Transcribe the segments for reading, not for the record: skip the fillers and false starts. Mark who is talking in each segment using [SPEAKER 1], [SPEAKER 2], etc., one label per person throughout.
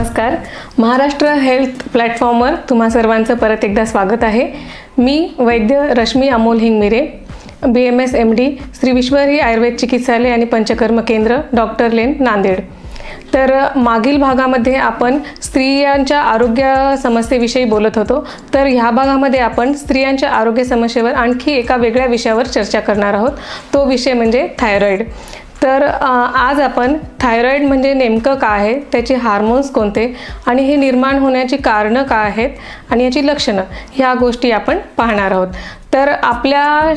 [SPEAKER 1] नमस्कार. महाराष्ट्र हेल्थ प्लॅटफॉर्मवर तुम्हा सर्वांचं परत एकदा स्वागत आहे. मी वैद्य रश्मी अमोल हिंगमिरे, BMS MD, श्री विश्वहरी आयुर्वेद चिकित्सालय आणि पंचकर्म केंद्र, डॉक्टर लेन, नांदेड. तर मागील भागामध्ये आपण स्त्रियांच्या आरोग्य समस्येविषयी बोलत होतो. तर ह्या भागामध्ये आपण स्त्रियांच्या आरोग्य समस्येवर आणखी एका वेगळ्या विषयावर चर्चा करणार आहोत. तो विषय म्हणजे थायरॉईड. तर आज आपण थायरॉईड म्हणजे नेमकं काय आहे, त्याचे हार्मोन्स कोणते आणि हे निर्माण होण्याची कारणं काय आहेत आणि याची लक्षणं, ह्या गोष्टी आपण पाहणार आहोत. तर आपल्या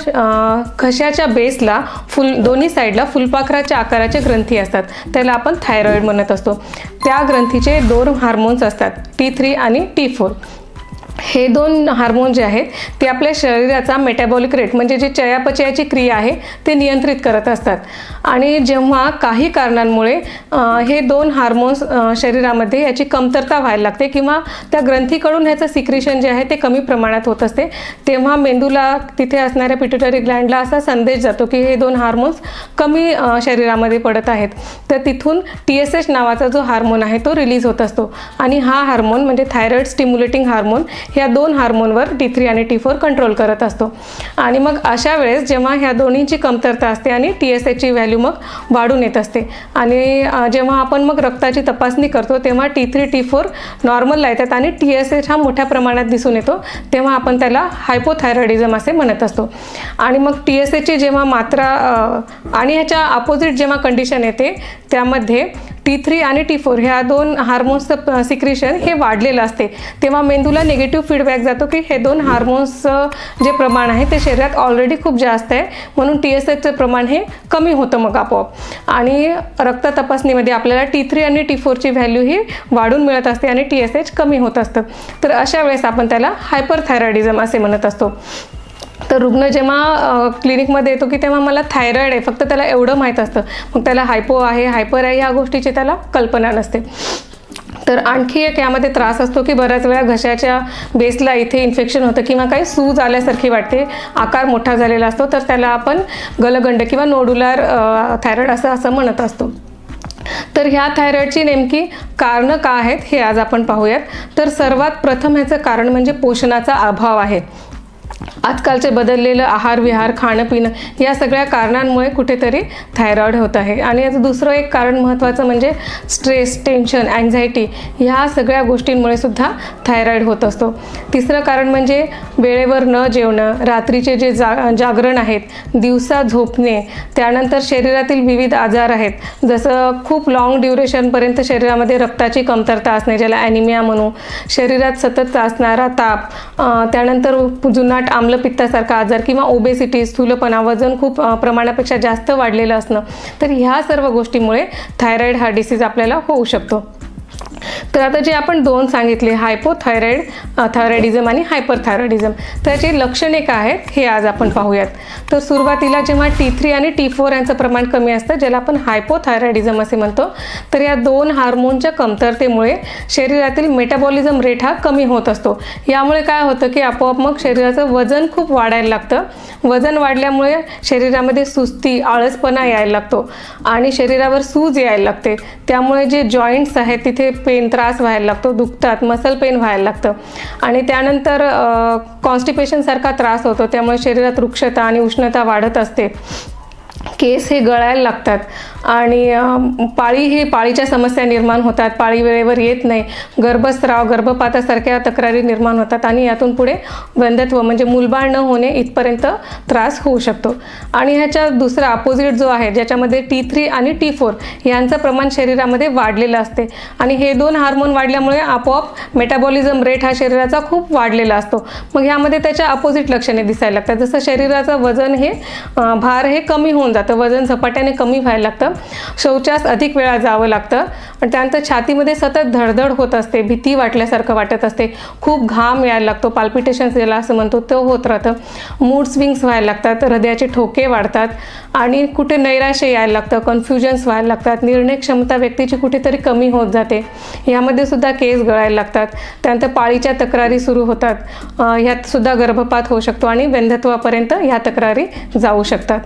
[SPEAKER 1] घशाच्या बेसला दोन्ही साईडला फुलपाखराच्या आकाराचे ग्रंथी असतात, त्याला आपण थायरॉईड म्हणत असतो. त्या ग्रंथीचे दोन हार्मोन्स असतात, T3 आणि T4. हे दोन हार्मोन जे आहेत ते आपल्या शरीराचा मेटाबॉलिक रेट म्हणजे जे चयापचयाची क्रिया आहे ते नियंत्रित करत असतात. आणि जेव्हा काही कारणांमुळे हे दोन हार्मोन्स शरीरामध्ये याची कमतरता व्हायला लागते किंवा त्या ग्रंथीकडून ह्याचं सिक्रेशन जे आहे ते कमी प्रमाणात होत असते, तेव्हा मेंदूला तिथे असणाऱ्या पिट्युटरी ग्लँडला असा संदेश जातो की हे दोन हार्मोन्स कमी शरीरामध्ये पडत आहेत. तर तिथून TSH नावाचा जो हार्मोन आहे तो रिलीज होत असतो आणि हा हार्मोन म्हणजे थायरॉईड स्टिम्युलेटिंग हार्मोन ह्या दोन हार्मोनवर T3 आणि T4 कंट्रोल करत असतो. आणि मग अशा वेळेस जेव्हा ह्या दोन्हीची कमतरता असते आणि TSHची व्हॅल्यू मग वाढून येत असते आणि जेव्हा आपण मग रक्ताची तपासणी करतो तेव्हा T3 T4 नॉर्मलला येतात आणि TSH हा मोठ्या प्रमाणात दिसून येतो, तेव्हा आपण त्याला हायपोथायरॉइडिझम असे म्हणत असतो. आणि मग TSHची जेव्हा मात्रा आणि ह्याच्या अपोजिट जेव्हा कंडिशन येते त्यामध्ये T3 आणि T4 ह्या दोन हार्मोन्सचं सिक्रेशन हे वाढलेलं असते, तेव्हा मेंदूला निगेटिव्ह फीडबॅक जातो की हे दोन हार्मोन्सचं जे प्रमाण आहे ते शरीरात ऑलरेडी खूप जास्त आहे, म्हणून TSHचं प्रमाण हे कमी होतं मग आपोआप. आणि रक्त तपासणीमध्ये आपल्याला T3 आणि T4ची व्हॅल्यू ही वाढून मिळत असते आणि TSH कमी होत असतं. तर अशा वेळेस आपण त्याला हायपरथायरॉइडिझम असे म्हणत असतो. तर रुग्ण जेव्हा क्लिनिकमध्ये येतो की तेव्हा मला थायरॉईड आहे फक्त त्याला एवढं माहीत असतं, मग त्याला हायपो आहे हायपर आहे ह्या गोष्टीची त्याला कल्पना नसते. तर आणखी एक यामध्ये त्रास असतो की बऱ्याच वेळा घशाच्या बेसला इथे इन्फेक्शन होतं किंवा काही सूज आल्यासारखी वाटते, आकार मोठा झालेला असतो, तर त्याला आपण गलगंड किंवा नोडुलर थायरॉईड असं म्हणत असतो. तर ह्या थायरॉईडची नेमकी कारणं काय आहेत हे आज आपण पाहूयात. तर सर्वात प्रथम ह्याचं कारण म्हणजे पोषणाचा अभाव आहे. आजकालचे बदललेलं आहार विहार खाणं पिणं या सगळ्या कारणांमुळे कुठेतरी थायरॉईड होत आहे. आणि याचं दुसरं एक कारण महत्त्वाचं म्हणजे स्ट्रेस, टेन्शन, अँझायटी ह्या सगळ्या गोष्टींमुळे सुद्धा थायरॉईड होत असतो. तिसरं कारण म्हणजे वेळेवर न जेवणं, रात्रीचे जे जागरण आहेत, दिवसा झोपणे, त्यानंतर शरीरातील विविध आजार आहेत जसं खूप लॉंग ड्युरेशनपर्यंत शरीरामध्ये रक्ताची कमतरता असणे ज्याला ॲनिमिया म्हणू, शरीरात सतत असणारा ताप, त्यानंतर जुनाट आम्लपित्तासारखा आजार किंवा ओबेसिटी, स्थूलपणा, वजन खूप प्रमाणापेक्षा जास्त वाढलेलं असणं, तर ह्या सर्व गोष्टीमुळे थायरॉईड हा डिसीज आपल्याला होऊ शकतो. तर आता जे आपण दोन सांगितले थायरॉइडिझम आणि हायपरथायरॉइडिझम, त्याची लक्षणे काय आहेत हे आज आपण पाहूयात. तर सुरुवातीला जेव्हा T3 आणि T4 यांचं प्रमाण कमी असतं ज्याला आपण हायपोथायरॉइडिझम असे म्हणतो, तर या दोन हार्मोनच्या कमतरतेमुळे शरीरातील मेटाबॉलिझम रेट हा कमी होत असतो. यामुळे काय होतं की आपोआप मग शरीराचं वजन खूप वाढायला लागतं. वजन वाढल्यामुळे शरीरामध्ये सुस्ती, आळसपणा यायला लागतो आणि शरीरावर सूज यायला लागते. त्यामुळे जे जॉईंट्स आहेत तिथे पेन, त्रास व्हायला लागतो, दुखतात, मसल पेन व्हायला लागतं आणि त्यानंतर कॉन्स्टिपेशनसारखा त्रास होतो. त्यामुळे शरीरात रुक्षता आणि उष्णता वाढत असते, केस हे गळायला लागतात आणि पाळीच्या समस्या निर्माण होतात, पाळी वेळेवर येत नाही, गर्भस्राव, गर्भपातासारख्या तक्रारी निर्माण होतात आणि यातून पुढे वंध्यत्व म्हणजे मूलबाळ न होणे इथपर्यंत त्रास होऊ शकतो. आणि ह्याच्या दुसरा अपोजिट जो आहे ज्याच्यामध्ये T3 आणि T4 यांचं प्रमाण शरीरामध्ये वाढलेलं असते आणि हे दोन हार्मोन वाढल्यामुळे आपोआप मेटाबॉलिझम रेट हा शरीराचा खूप वाढलेला असतो. मग ह्यामध्ये त्याच्या अपोजिट लक्षणे दिसायला लागतात, जसं शरीराचं वजन हे भार हे कमी होऊन जातं, वजन झपाट्याने कमी व्हायला लागतं, शौचास अधिक वेळा जावं लागतं आणि त्यानंतर छातीमध्ये सतत धडधड होत असते, भीती वाटल्यासारखं वाटत असते, खूप घाम यायला लागतो, पाल्पिटेशन्स ज्याला असं म्हणतो तो होत राहतं, मूड स्विंग्स व्हायला लागतात, हृदयाचे ठोके वाढतात आणि कुठे नैराश्य यायला लागतं, कन्फ्युजन्स व्हायला लागतात, निर्णय क्षमता व्यक्तीची कुठेतरी कमी होत जाते, यामध्ये सुद्धा केस गळायला लागतात, त्यानंतर पाळीच्या तक्रारी सुरू होतात, ह्यात सुद्धा गर्भपात होऊ शकतो आणि वंध्यत्वापर्यंत ह्या तक्रारी जाऊ शकतात.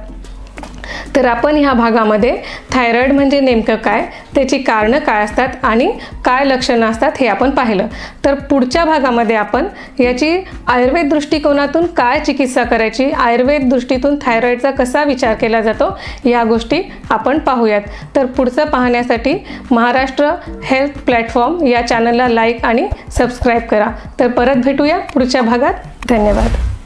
[SPEAKER 1] तर आपण ह्या भागामध्ये थायरॉईड म्हणजे नेमकं काय, त्याची कारणं काय असतात आणि काय लक्षणं असतात हे आपण पाहिलं. तर पुढच्या भागामध्ये आपण याची आयुर्वेद दृष्टिकोनातून काय चिकित्सा करायची, आयुर्वेद दृष्टीतून थायरॉईडचा कसा विचार केला जातो या गोष्टी आपण पाहूयात. तर पुढचं पाहण्यासाठी महाराष्ट्र हेल्थ प्लॅटफॉर्म या चॅनलला लाईक आणि सबस्क्राईब करा. तर परत भेटूया पुढच्या भागात. धन्यवाद.